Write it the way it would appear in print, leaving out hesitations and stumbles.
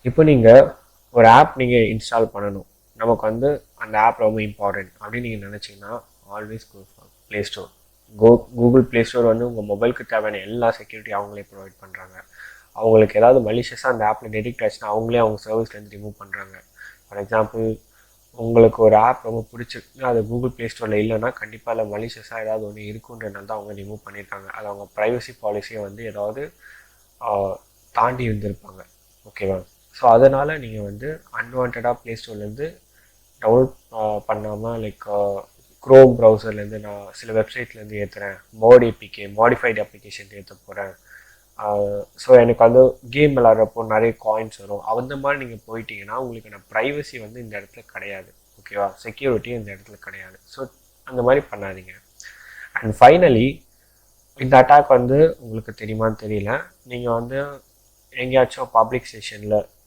இப்போ நீங்கள் ஒரு ஆப் நீங்கள் இன்ஸ்டால் பண்ணணும், நமக்கு வந்து அந்த ஆப் ரொம்ப இம்பார்ட்டன்ட் அப்படின்னு நீங்கள் நினச்சிங்கன்னா always go for play store. Google play store வந்து உங்கள் மொபைலுக்கு தேவையான எல்லா செக்யூரிட்டி அவங்களே ப்ரொவைட் பண்ணுறாங்க. அவங்களுக்கு ஏதாவது மலிஷியஸாக அந்த ஆப்பில் டெடிக்ட் ஆச்சுன்னா அவங்களே அவங்க சர்வீஸ்லேருந்து ரிமூவ் பண்ணுறாங்க. ஃபார் எக்ஸாம்பிள், உங்களுக்கு ஒரு ஆப் ரொம்ப பிடிச்சிருக்கு, அது கூகுள் ப்ளே ஸ்டோரில் இல்லைன்னா கண்டிப்பாக அதில் மலிஷியஸாக ஏதாவது ஒன்று இருக்குன்றனால தான் அவங்க ரிமூவ் பண்ணியிருக்காங்க. அது அவங்க ப்ரைவசி பாலிசியை வந்து ஏதாவது தாண்டி இருந்திருப்பாங்க. ஓகேவா? ஸோ அதனால் நீங்கள் வந்து அன்வான்டாக ப்ளே ஸ்டோர்லேருந்து டவுன்லோட் பண்ணாமல், லைக் க்ரோம் ப்ரௌசர்லேருந்து நான் சில வெப்சைட்லேருந்து ஏற்றுறேன், மாடிஃபைடு அப்ளிகேஷன் ஏற்ற போகிறேன், ஸோ எனக்கு வந்து கேம் விளாட்றப்போ நிறைய காயின்ஸ் வரும், அந்த மாதிரி நீங்கள் போயிட்டீங்கன்னா உங்களுக்கு ப்ரைவசி வந்து இந்த இடத்துல கிடையாது. ஓகேவா? செக்யூரிட்டி இந்த இடத்துல கிடையாது. ஸோ அந்த மாதிரி பண்ணாதீங்க. அண்ட் ஃபைனலி, இந்த அட்டாக் வந்து உங்களுக்கு தெரியுமான்னு தெரியல, நீங்கள் வந்து எங்கேயாச்சும் பப்ளிக் செஷனில்